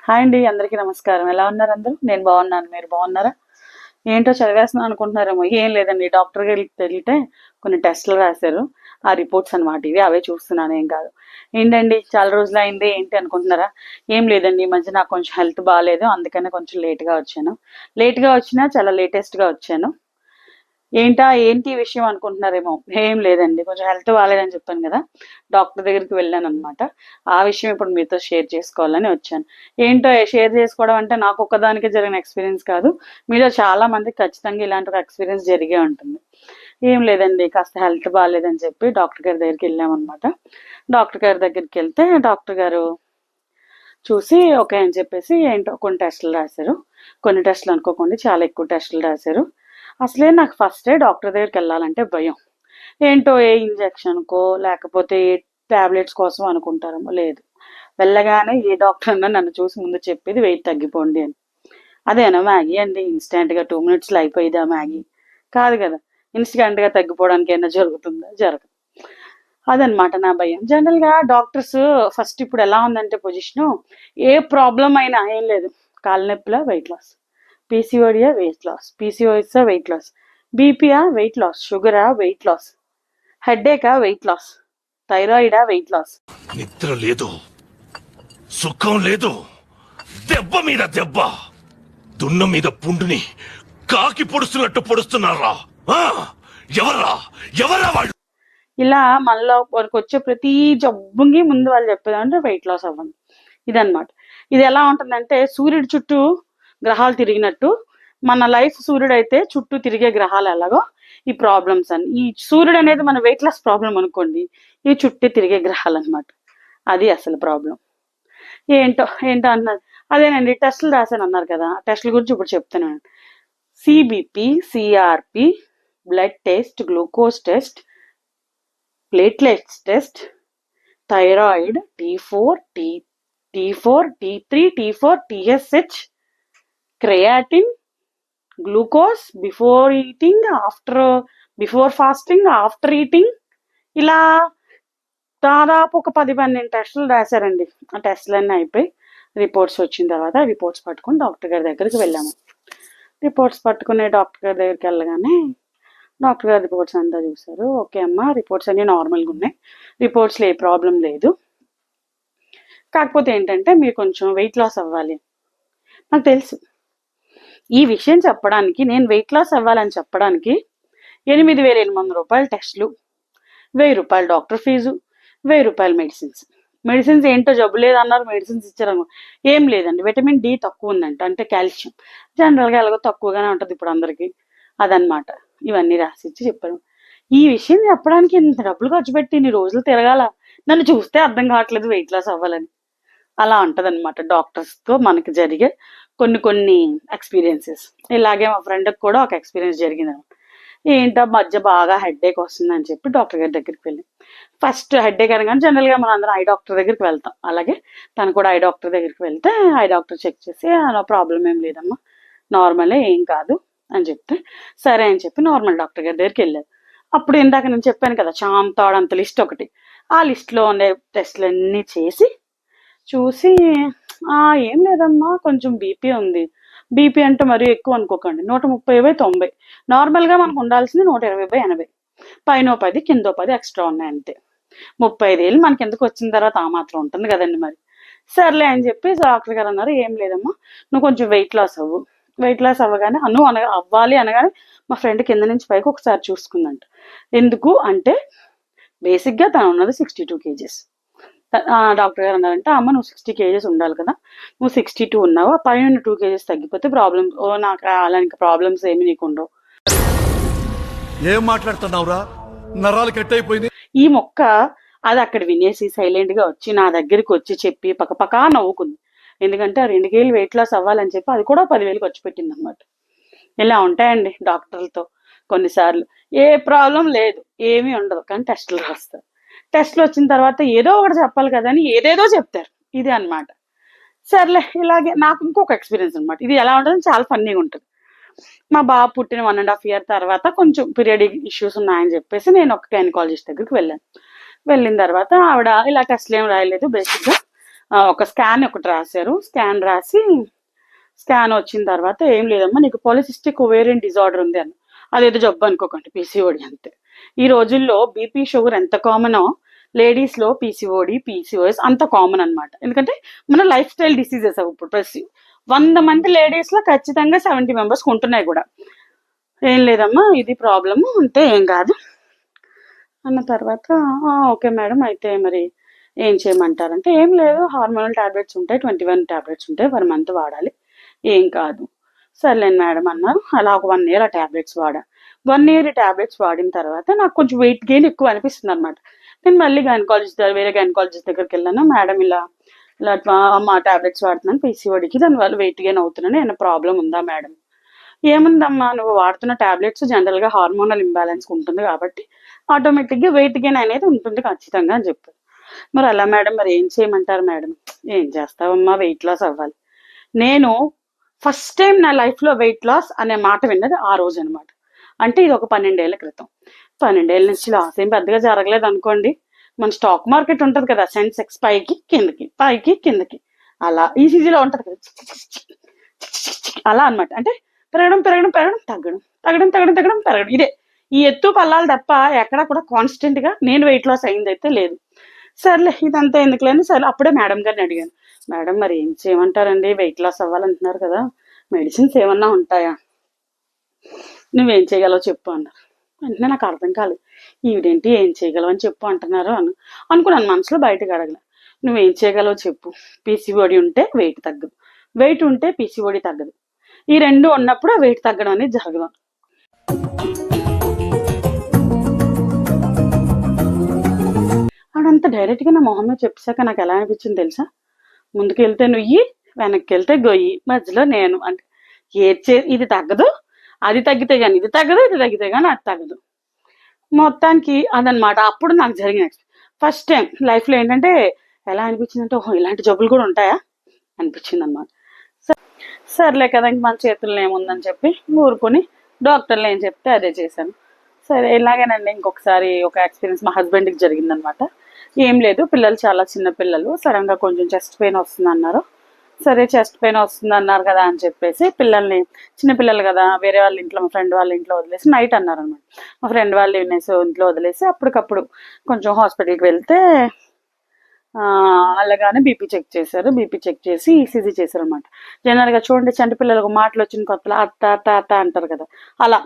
Hi అండి, అందరికీ నమస్కారం. ఎలా ఉన్నారు అందరూ? నేను బాగున్నాను. మీరు బాగున్నారా? ఏంటో చదివేస్తున్నాను అనుకుంటున్నారేమో. ఏం లేదండి, డాక్టర్ గారికి తెలిగితే కొన్ని టెస్టులు రాశారు. ఆ రిపోర్ట్స్ అనమాట ఇవి. అవే చూస్తున్నాను, ఏం కాదు. ఏంటండి చాలా రోజులు అయింది ఏంటి అనుకుంటున్నారా? ఏం లేదండి, ఈ మధ్య నాకు కొంచెం హెల్త్ బాగాలేదు, అందుకనే కొంచెం లేట్గా వచ్చాను. లేట్గా వచ్చినా చాలా లేటెస్ట్గా వచ్చాను. ఏంటి ఈ విషయం అనుకుంటున్నారేమో. ఏం లేదండి, కొంచెం హెల్త్ బాగాలేదని చెప్పాను కదా, డాక్టర్ దగ్గరికి వెళ్ళాను అనమాట. ఆ విషయం ఇప్పుడు మీతో షేర్ చేసుకోవాలని వచ్చాను. ఏంటో షేర్ చేసుకోవడం అంటే నాకు ఒక్కదానికి జరిగిన ఎక్స్పీరియన్స్ కాదు, మీలో చాలా మందికి ఖచ్చితంగా ఇలాంటి ఒక ఎక్స్పీరియన్స్ జరిగే ఉంటుంది. ఏం లేదండి, కాస్త హెల్త్ బాగాలేదని చెప్పి డాక్టర్ గారి దగ్గరికి వెళ్ళామన్నమాట. డాక్టర్ గారి దగ్గరికి వెళ్తే డాక్టర్ గారు చూసి ఓకే అని చెప్పేసి ఏంటో కొన్ని టెస్టులు రాశారు. కొన్ని టెస్టులు అనుకోకుండా చాలా ఎక్కువ టెస్టులు రాశారు. అసలే నాకు ఫస్టే డాక్టర్ దగ్గరికి వెళ్ళాలంటే భయం. ఏంటో ఏ ఇంజెక్షన్కో లేకపోతే ఏ టాబ్లెట్స్ కోసం అనుకుంటారేమో. లేదు, వెళ్ళగానే ఏ డాక్టర్ అన్నా నన్ను చూసి ముందు చెప్పేది వెయిట్ తగ్గిపోండి అని. అదేనా మ్యాగీ అండి, ఇన్స్టెంట్గా 2 మినిట్స్లో అయిపోయిదా మ్యాగీ? కాదు కదా. ఇన్స్టెంట్గా తగ్గిపోవడానికి ఏమైనా జరుగుతుందా? జరగదు. అదనమాట నా భయం. జనరల్గా డాక్టర్స్ ఫస్ట్ ఇప్పుడు ఎలా ఉందంటే పొజిషను, ఏ ప్రాబ్లం అయినా ఏం లేదు, కాళ్ళ నొప్పులా వెయిట్ లాస్, పీసీఓడియా వెయిట్ లాస్, పీసీఓఎస్ఆ వెయిట్ లాస్, బీపీయా వెయిట్ లాస్, షుగరా వెయిట్ లాస్, హెడ్ఏకా వెయిట్ లాస్, థైరాయిడా వెయిట్ లాస్. నిద్ర లేదు, సుఖం లేదు, దెబ్బ మీద దెబ్బ, దున్న మీద పుండుని కాకి పొడుస్తున్నట్టు పొడుస్తున్నారా? ఎవరా ఎవరా వాళ్ళు? ఇలా మనలో మనకు వచ్చే ప్రతి జబ్బుకి ముందు వాళ్ళు చెప్పేది అంటే వెయిట్ లాస్ అవ్వండి. ఇదన్నమాట. ఇది ఎలా ఉంటుందంటే సూర్యుడి చుట్టూ గ్రహాలు తిరిగినట్టు మన లైఫ్ సూర్యుడు అయితే చుట్టూ తిరిగే గ్రహాలు ఎలాగో ఈ ప్రాబ్లమ్స్ అని. ఈ సూర్యుడు అనేది మన వెయిట్ లాస్ ప్రాబ్లం అనుకోండి, ఈ చుట్టూ తిరిగే గ్రహాలు అనమాట. అది అసలు ప్రాబ్లం. ఏంటో ఏంటో అన్నారు. అదేనండి, టెస్టులు రాశాను అన్నారు కదా, ఆ టెస్టుల గురించి ఇప్పుడు చెప్తున్నాను. CBP, CRP, blood test, glucose test, platelets test, thyroid, T4, T3, T4, TSH, creatine, glucose, before eating, before fasting, after eating, ఇలా దాదాపు ఒక 10-12 టెస్టులు రాశారండి. ఆ టెస్టులన్నీ అయిపోయి రిపోర్ట్స్ వచ్చిన తర్వాత రిపోర్ట్స్ పట్టుకుని డాక్టర్ గారి దగ్గరికి వెళ్ళాము. రిపోర్ట్స్ పట్టుకునే డాక్టర్ గారి దగ్గరికి వెళ్ళగానే డాక్టర్ గారు రిపోర్ట్స్ అంతా చూశారు. ఓకే అమ్మా, రిపోర్ట్స్ అన్నీ నార్మల్గా ఉన్నాయి, రిపోర్ట్స్లో ఏ ప్రాబ్లం లేదు, కాకపోతే ఏంటంటే మీరు కొంచెం వెయిట్ లాస్ అవ్వాలి. నాకు తెలుసు ఈ విషయం చెప్పడానికి, నేను వెయిట్ లాస్ అవ్వాలని చెప్పడానికి 8,800 రూపాయలు టెస్టులు, 1,000 రూపాయలు డాక్టర్ ఫీజు, 1,000 రూపాయలు మెడిసిన్స్. మెడిసిన్స్ ఏంటో జబ్బు లేదన్నారు, మెడిసిన్స్ ఇచ్చారు. ఏం లేదండి, విటమిన్ డి తక్కువ ఉందంట, అంటే కాల్షియం. జనరల్గా ఎలాగో తక్కువగానే ఉంటుంది ఇప్పుడు అందరికీ, అదనమాట. ఇవన్నీ రాసిచ్చి చెప్పారు. ఈ విషయం చెప్పడానికి ఇంత డబ్బులు ఖర్చు పెట్టి ఇన్ని రోజులు తిరగాల, నన్ను చూస్తే అర్థం కావట్లేదు వెయిట్ లాస్ అవ్వాలని. అలా ఉంటదన్నమాట డాక్టర్స్తో మనకి జరిగే కొన్ని కొన్ని ఎక్స్పీరియన్సెస్. ఇలాగే మా ఫ్రెండ్కి కూడా ఒక ఎక్స్పీరియన్స్ జరిగింది. ఏంటో మధ్య బాగా హెడ్ఏక్ వస్తుందని చెప్పి డాక్టర్ గారి దగ్గరికి వెళ్ళి, ఫస్ట్ హెడ్ఏక్ అనగానే జనరల్గా మనం అందరం ఐ డాక్టర్ దగ్గరికి వెళ్తాం. అలాగే తను కూడా ఐ డాక్టర్ దగ్గరికి వెళ్తే ఐ డాక్టర్ చెక్ చేసి ప్రాబ్లం ఏం లేదమ్మా, నార్మలే, ఏం కాదు అని చెప్తే సరే అని చెప్పి నార్మల్ డాక్టర్ గారి దగ్గరికి వెళ్ళారు. అప్పుడు ఇందాక నేను చెప్పాను కదా, చాంతాడంత లిస్ట్ ఒకటి, ఆ లిస్ట్లో ఉండే టెస్టులన్నీ చేసి చూసి ఏం లేదమ్మా, కొంచెం బీపీ ఉంది. బీపీ అంటే మరీ ఎక్కువ అనుకోకండి, 130/90. నార్మల్గా మనకు ఉండాల్సింది 120/80, పైన 10 కింద 10 ఎక్స్ట్రా ఉన్నాయి అంతే. 35 ఏళ్ళు మనకి ఎందుకు వచ్చిన తర్వాత ఆ మాత్రం ఉంటుంది కదండి మరి. సర్లే అని చెప్పి డాక్టర్ గారు అన్నారు, ఏం లేదమ్మా, నువ్వు కొంచెం వెయిట్ లాస్ అవ్వు. వెయిట్ లాస్ అవ్వగానే అవ్వాలి అనగానే మా ఫ్రెండ్ కింద నుంచి పైకి ఒకసారి చూసుకుందంట. ఎందుకు అంటే బేసిక్గా తను ఉన్నది 62 kgs. డాక్టర్ గారు అన్నారంటే, అమ్మ నువ్వు 60 kgs ఉండాలి కదా, నువ్వు 62 ఉన్నావు, పైన 2 kgs తగ్గిపోతే ప్రాబ్లమ్స్, నాకు అలాంటి ప్రాబ్లమ్స్ ఏమి నీకు ఉండవు. ఏం మాట్లాడుతున్నావురా, నరాలు కట్ అయిపోయింది. ఈ మొక్క అది అక్కడ వినేసి సైలెంట్ గా వచ్చి నా దగ్గరికి వచ్చి చెప్పి పక్కపక్క నవ్వుకుంది. ఎందుకంటే ఆ 2 కేజీలు వెయిట్ లాస్ అవ్వాలని చెప్పి అది కూడా 10,000 ఖర్చు పెట్టింది అనమాట. ఇలా ఉంటాయండి డాక్టర్లతో. కొన్నిసార్లు ఏ ప్రాబ్లం లేదు, ఏమీ ఉండదు, కానీ టెస్టులు రాస్తారు. టెస్టులు వచ్చిన తర్వాత ఏదో ఒకటి చెప్పాలి కదా అని ఏదేదో చెప్తారు. ఇది అనమాట. సర్లే, ఇలాగే నాకు ఇంకొక ఎక్స్పీరియన్స్ అనమాట. ఇది ఎలా ఉంటుంది, చాలా ఫన్నీగా ఉంటుంది. మా బాబు పుట్టిన 1.5 year తర్వాత కొంచెం పీరియడిక్ ఇష్యూస్ ఉన్నాయని చెప్పేసి నేను ఒక గైనకాలజిస్ట్ దగ్గరికి వెళ్ళాను. వెళ్ళిన తర్వాత ఆవిడ ఇలా టెస్ట్లు ఏం రాయలేదు, బేసిక్గా ఒక స్కాన్ ఒకటి రాశారు. స్కాన్ వచ్చిన తర్వాత ఏం లేదమ్మా నీకు పాలిసిస్టిక్ ఓవేరియన్ డిజార్డర్ ఉంది అని. అదేదో జబ్బు అనుకోకండి, పీసీఓడి అంతే. ఈ రోజుల్లో బీపీ షుగర్ ఎంత కామనో లేడీస్ లో పీసీఓడి పీసీఓఎస్ అంత కామన్ అన్నమాట. ఎందుకంటే మన లైఫ్ స్టైల్ డిసీజెస్ అవి ఇప్పుడు 100 మంది లేడీస్ లో ఖచ్చితంగా 70 మెంబర్స్ ఉంటున్నాయి కూడా. ఏం లేదమ్మా ఇది ప్రాబ్లము అంతే, ఏం కాదు అన్న తర్వాత ఓకే మేడం అయితే మరి ఏం చేయమంటారంటే ఏం లేదు హార్మోనల్ టాబ్లెట్స్ ఉంటాయి, 21 టాబ్లెట్స్ ఉంటాయి, 1 మంత్ వాడాలి, ఏం కాదు. సర్లేండి మేడం అన్నారు. అలా ఒక 1 ఇయర్ ఆ టాబ్లెట్స్ వాడా. 1 ఇయర్ టాబ్లెట్స్ వాడిన తర్వాత నాకు కొంచెం వెయిట్ గెయిన్ ఎక్కువ అనిపిస్తుంది అనమాట. నేను మళ్ళీ వేరే గైనకాలజిస్ట్ దగ్గరికి వెళ్ళాను. మేడం ఇలా ఇలా మా టాబ్లెట్స్ వాడుతున్నాను పీసీఓడికి, దానివల్ల వెయిట్ గెయిన్ అవుతున్నాను, ఏమైనా ప్రాబ్లం ఉందా మేడం? ఏముందమ్మా నువ్వు వాడుతున్న టాబ్లెట్స్ జనరల్ గా హార్మోనల్ ఇంబ్యాలెన్స్ ఉంటుంది కాబట్టి ఆటోమేటిక్ గా వెయిట్ గెయిన్ అనేది ఉంటుంది ఖచ్చితంగా అని చెప్పారు. మరి అలా మేడం మరి ఏం చేయమంటారు మేడం? ఏం చేస్తావమ్మా వెయిట్ లాస్ అవ్వాలి. నేను ఫస్ట్ టైం నా లైఫ్ లో వెయిట్ లాస్ అనే మాట విన్నది ఆ రోజు అనమాట. అంటే ఇది ఒక 12 ఏళ్ల క్రితం. 12 ఏళ్ల నుంచి లాస్ ఏం పెద్దగా జరగలేదు అనుకోండి. మన స్టాక్ మార్కెట్ ఉంటది కదా, సెన్సెక్స్ పైకి కిందకి పైకి కిందకి అలా ఈసీజీలో ఉంటది కదా, అలా అనమాట. అంటే పెరగడం పెరగడం పెరగడం తగ్గడం తగ్గడం తగ్గడం తగ్గడం పెరగడం, ఇదే ఈ ఎత్తు పల్లాలు తప్ప ఎక్కడా కూడా కాన్స్టెంట్ గా నేను వెయిట్ లాస్ అయిందైతే లేదు. సర్లే ఇదంతా ఎందుకులేని సరే అప్పుడే మేడం గారిని అడిగాను. మేడం మరి ఏం చేయమంటారండి, వెయిట్ లాస్ అవ్వాలంటున్నారు కదా, మెడిసిన్స్ ఏమన్నా ఉంటాయా, నువ్వేం చేయగలవు చెప్పు అన్నారు. వెంటనే నాకు అర్థం కాలేదు, ఈవిడేంటి ఏం చేయగలవు అని చెప్పు అంటున్నారు అనుకున్నాను మనసులో, బయటకు అడగల. నువ్వేం చేయగలవు చెప్పు, పీసీఓడి ఉంటే వెయిట్ తగ్గదు, వెయిట్ ఉంటే పీసీఓడి తగ్గదు, ఈ రెండు ఉన్నప్పుడు ఆ వెయిట్ తగ్గడం అనేది జరగదు. ఆడంతా డైరెక్ట్ గా నా మొహం మీద చెప్పేశాక నాకు ఎలా అనిపించింది తెలుసా? ముందుకెళ్తే నుయ్యి, వెనక్కి వెళ్తే గొయ్యి, మధ్యలో నేను. అంటే ఇది తగ్గదు, అది తగ్గితే గానీ ఇది తగ్గదు, ఇది తగ్గితే గానీ అది తగ్గదు. మొత్తానికి అదనమాట అప్పుడు నాకు జరిగిన ఫస్ట్ టైం లైఫ్ లో. ఏంటంటే ఎలా అనిపించింది అంటే ఓహో ఇలాంటి జబ్బులు కూడా ఉంటాయా అనిపించింది అనమాట. సర్లే కదా ఇంక మన చేతుల్లో ఏముందని చెప్పి ఊరుకొని డాక్టర్లు ఏం చెప్తే అదే చేశాను. సరే ఇలాగేనండి ఇంకొకసారి ఒక ఎక్స్పీరియన్స్ మా హస్బెండ్కి జరిగిందనమాట. ఏం లేదు, పిల్లలు చాలా చిన్న పిల్లలు, సడన్ గా కొంచెం చెస్ట్ పెయిన్ వస్తుంది అన్నారు. సరే చెస్ట్ పెయిన్ వస్తుంది అన్నారు కదా అని చెప్పేసి పిల్లల్ని, చిన్నపిల్లలు కదా, వేరే వాళ్ళ ఇంట్లో మా ఫ్రెండ్ వాళ్ళ ఇంట్లో వదిలేసి నైట్ అన్నారు అనమాట. మా ఫ్రెండ్ వాళ్ళ ఇంట్లో వదిలేసి అప్పటికప్పుడు కొంచెం హాస్పిటల్కి వెళ్తే అలాగానే బీపీ చెక్ చేశారు. బీపీ చెక్ చేసి ఈసీజీ చేశారు అనమాట. జనరల్ గా చూడండి చంటి పిల్లలకు మాటలు వచ్చిన కొత్తలో అత్త అత్త అత్త అంటారు కదా, అలా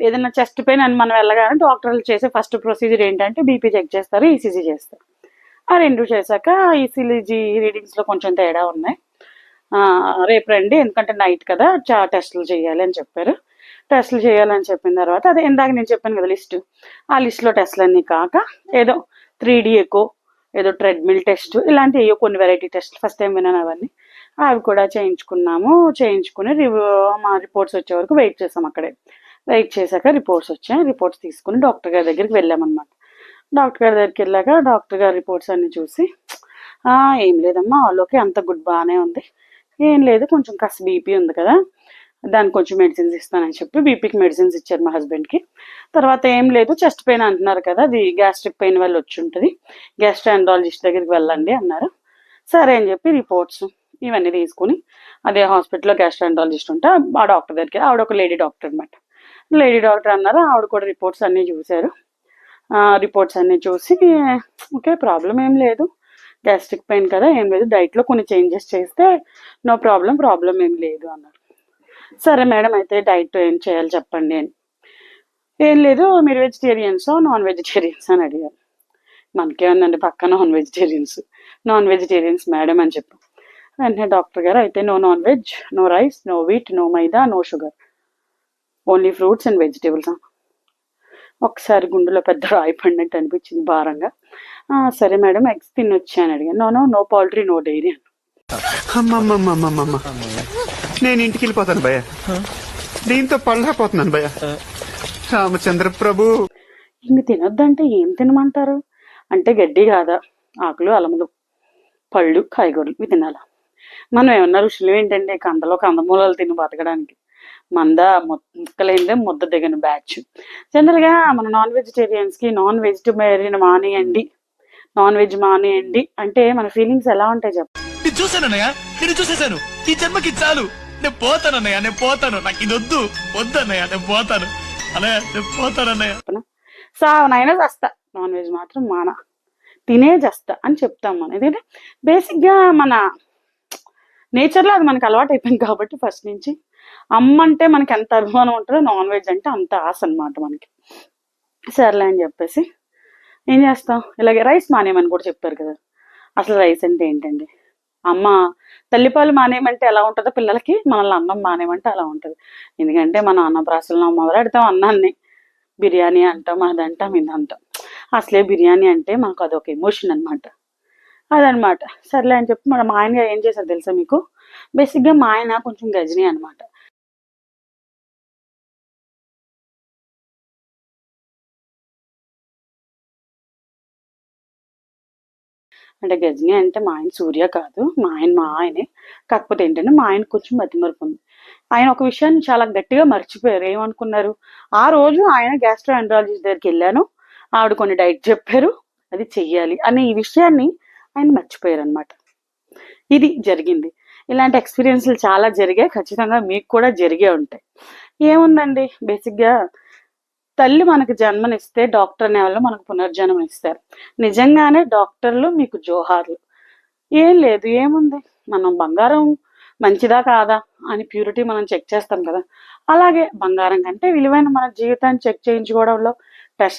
ఏదైనా చెస్ట్ పెయిన్ అని మనం వెళ్ళగానే డాక్టర్లు చేసే ఫస్ట్ ప్రొసీజర్ ఏంటంటే బీపీ చెక్ చేస్తారు, ఈసీజీ చేస్తారు. ఆ రెండు చేశాక ఈసీజీ రీడింగ్స్ లో కొంచెం తేడా ఉన్నాయి, రేపు రండి ఎందుకంటే నైట్ కదా టెస్టులు చేయాలి అని చెప్పారు. టెస్టులు చేయాలని చెప్పిన తర్వాత అదే ఇందాక నేను చెప్పాను కదా లిస్టు, ఆ లిస్టులో టెస్టులు అన్నీ కాక ఏదో 3D ఎకో, ఏదో ట్రెడ్మిల్ టెస్ట్, ఇలాంటి ఏవో కొన్ని వెరైటీ టెస్ట్లు ఫస్ట్ టైం విన్నాను అవన్నీ. అవి కూడా చేయించుకుని మా రిపోర్ట్స్ వచ్చే వరకు వెయిట్ చేసాం అక్కడే. వెయిట్ చేశాక రిపోర్ట్స్ వచ్చాయి, రిపోర్ట్స్ తీసుకుని డాక్టర్ గారి దగ్గరికి వెళ్ళామన్నమాట. డాక్టర్ గారి దగ్గరికి వెళ్ళాక డాక్టర్ గారి రిపోర్ట్స్ అన్ని చూసి ఏం లేదమ్మా వాళ్ళకి అంత గుడ్ బాగానే ఉంది, ఏం లేదు కొంచెం కాస్త బీపీ ఉంది కదా దానికి కొంచెం మెడిసిన్స్ ఇస్తానని చెప్పి బీపీకి మెడిసిన్స్ ఇచ్చారు మా హస్బెండ్కి. తర్వాత ఏం లేదు చెస్ట్ పెయిన్ అంటున్నారు కదా, అది గ్యాస్ట్రిక్ పెయిన్ వల్ల వచ్చి ఉంటుంది, గ్యాస్ట్రాండాలజిస్ట్ దగ్గరికి వెళ్ళండి అన్నారు. సరే అని చెప్పి రిపోర్ట్స్ ఇవన్నీ తీసుకుని అదే హాస్పిటల్లో గ్యాస్ట్రాండాలజిస్ట్ ఉంటే ఆ డాక్టర్ దగ్గరికి, ఆవిడ ఒక లేడీ డాక్టర్ అనమాట. లేడీ డాక్టర్ అన్నారు, ఆవిడ కూడా రిపోర్ట్స్ అన్నీ చూశారు. రిపోర్ట్స్ అన్నీ చూసి ఓకే ప్రాబ్లం ఏం లేదు, గ్యాస్ట్రిక్ పెయిన్ కదా ఏం లేదు, డైట్లో కొన్ని చేంజెస్ చేస్తే నో ప్రాబ్లం ఏం లేదు అన్నారు. సరే మేడం అయితే డైట్ ఏం చేయాలి చెప్పండి అని. ఏం లేదు మీరు వెజిటేరియన్సా నాన్ వెజిటేరియన్స్ అని అడిగారు. మనకేముందండి పక్క నాన్ వెజిటేరియన్స్ మేడం అని చెప్పాం. వెంటనే డాక్టర్ గారు అయితే no non veg, no rice, no wheat, no maida, no sugar, only fruits and vegetables. ఒకసారి గుండెలో పెద్ద రాయి పడినట్టు అనిపించింది భారంగా. సరే మేడం ఎగ్స్ తినొచ్చాను అడిగాను. నో పౌల్ట్రీ నో డైరీ అని. నేను ఇంటికి వెళ్ళిపోతాను భయ్య, దీంతో పళ్ళపోతున్నాను భయ్య. రామచంద్ర ప్రభు ఇంక తినొద్దంటే ఏం తినమంటారు అంటే గడ్డి కాదా, ఆకులు అలములు పళ్ళు కాయగూరలు ఇవి తినాలా. మనం ఏమన్నా ఋషులు ఏంటంటే కందమూలాలు తిని బతకడానికి, ముక్కలేందే ముద్ద దిగని బ్యాచ్. జనరల్ గా మన నాన్ వెజిటేరియన్స్ కి నాన్ వెజిటేరియన్ మానేయండి, నాన్ వెజ్ మానేయండి అంటే మన ఫీలింగ్స్ ఎలా ఉంటాయి చెప్ప. నేను చూశానన్నయ్య, నేను చూసేశాను. ఈ జన్మకి చాలు. నేను పోతానన్నయ్య, నేను పోతాను. నాకు ఇది వద్దన్నయ్య, నేను పోతాను అన్నయ్య, నేను పోతానన్నయ్య. సావనైనా చస్తా, నాన్ వెజ్ మాత్రం మాన, తినే చేస్తా అని చెప్తాం మనం. ఎందుకంటే బేసిక్గా మన నేచర్లో అది మనకు అలవాటు అయిపోయింది కాబట్టి ఫస్ట్ నుంచి. అమ్మ అంటే మనకి ఎంత అభిమానం ఉంటుందో నాన్ వెజ్ అంటే అంత ఆశ అనమాట మనకి. సర్లే అని చెప్పేసి ఏం చేస్తాం, ఇలాగే రైస్ మానేయమని కూడా చెప్పారు కదా. అసలు రైస్ అంటే ఏంటండి, అమ్మ తల్లిపాలు మానేయమంటే ఎలా ఉంటుందో పిల్లలకి మనల్ని అన్నం మానేయమంటే అలా ఉంటుంది. ఎందుకంటే మనం అన్నప్రాసనలో మొదలెడతాం అన్నాన్ని, బిర్యానీ అంటాం, అదంటాం, ఇది అంటాం. అసలే బిర్యానీ అంటే మనకు అదొక ఎమోషన్ అనమాట. అదనమాట. సర్లే అని చెప్పి మా ఆయన ఏం చేశారు తెలుసా మీకు, బేసిక్గా మా ఆయన కొంచెం గజనీ అనమాట. అంటే గజనీ అంటే మా ఆయన సూర్య కాదు, మా ఆయనే. కాకపోతే ఏంటంటే మా ఆయన కొంచెం మతిమరుపు ఉంది. ఆయన ఒక విషయాన్ని చాలా గట్టిగా మర్చిపోయారు. ఏమనుకున్నారు, ఆ రోజు ఆయన గ్యాస్ట్రో ఎంట్రాలజిస్ట్ దగ్గరికి వెళ్ళాను, ఆవిడ కొన్ని డైట్ చెప్పారు, అది చెయ్యాలి అనే ఈ విషయాన్ని ఆయన మర్చిపోయారు అనమాట. ఇది జరిగింది. ఇలాంటి ఎక్స్పీరియన్స్లు చాలా జరిగాయి, ఖచ్చితంగా మీకు కూడా జరిగే ఉంటాయి. ఏముందండి, బేసిక్గా తల్లి మనకు జన్మనిస్తే డాక్టర్ అనే వాళ్ళు మనకు పునర్జన్మ ఇస్తారు. నిజంగానే డాక్టర్లు మీకు జోహార్లు. ఏం లేదు, ఏముంది, మనం బంగారం మంచిదా కాదా అని ప్యూరిటీ మనం చెక్ చేస్తాం కదా, అలాగే బంగారం కంటే విలువైన మన జీవితాన్ని చెక్ చేయించుకోవడంలో,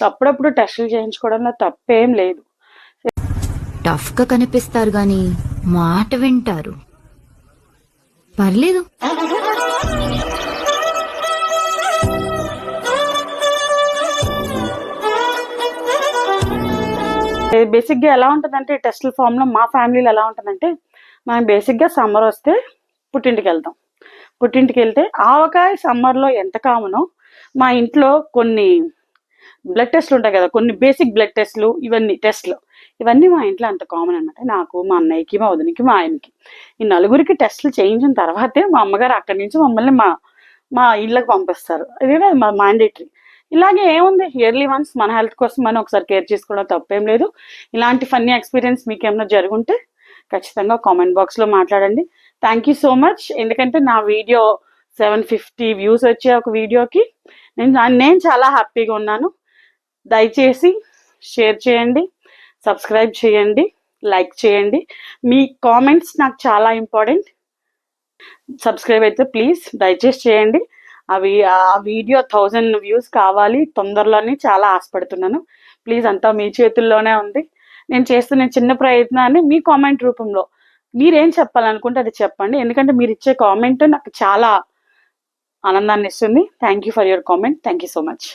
అప్పుడప్పుడు టెస్టులు చేయించుకోవడంలో తప్పేం లేదు. టఫ్ గా కనిపిస్తారు గాని మాట వింటారు, పర్లేదు. బేసిక్గా ఎలా ఉంటుందంటే టెస్టుల ఫామ్లో మా ఫ్యామిలీలో ఎలా ఉంటుందంటే, మనం బేసిక్గా సమ్మర్ వస్తే పుట్టింటికి వెళ్తాం. పుట్టింటికి వెళ్తే ఆవకాయ సమ్మర్లో ఎంత కామనో, మా ఇంట్లో కొన్ని బ్లడ్ టెస్ట్లు ఉంటాయి కదా, కొన్ని బేసిక్ బ్లడ్ టెస్ట్లు, ఇవన్నీ టెస్ట్లు, ఇవన్నీ మా ఇంట్లో అంత కామన్ అనమాట. నాకు, మా అన్నయ్యకి, మా వదినికి, మా ఆయనకి, ఈ నలుగురికి టెస్టులు చేయించిన తర్వాతే మా అమ్మగారు అక్కడి నుంచి మమ్మల్ని మా ఇళ్ళకి పంపిస్తారు. ఇదే మా మ్యాండేటరీ. ఇలాగే ఏముంది, ఇయర్లీ వన్స్ మన హెల్త్ కోసం మనం ఒకసారి కేర్ చేసుకోవడం తప్పేం లేదు. ఇలాంటి ఫన్నీ ఎక్స్పీరియన్స్ మీకు ఏమైనా జరుగుంటే ఖచ్చితంగా కామెంట్ బాక్స్లో మాట్లాడండి. Thank you so much. ఎందుకంటే నా వీడియో 750 వ్యూస్ వచ్చే ఒక వీడియోకి నేను చాలా హ్యాపీగా ఉన్నాను. దయచేసి షేర్ చేయండి, సబ్స్క్రైబ్ చేయండి, లైక్ చేయండి. మీ కామెంట్స్ నాకు చాలా ఇంపార్టెంట్. సబ్స్క్రైబ్ అయితే ప్లీజ్ దయచేసి చేయండి. ఆ వీడియో 1000 వ్యూస్ కావాలి తొందరలోనే, చాలా ఆశపడుతున్నాను. ప్లీజ్, అంతా మీ చేతుల్లోనే ఉంది. నేను చేస్తున్న చిన్న ప్రయత్నాన్ని మీ కామెంట్ రూపంలో మీరేం చెప్పాలనుకుంటే అది చెప్పండి. ఎందుకంటే మీరు ఇచ్చే కామెంట్ నాకు చాలా ఆనందాన్ని ఇస్తుంది. Thank you for your comment. Thank you so much.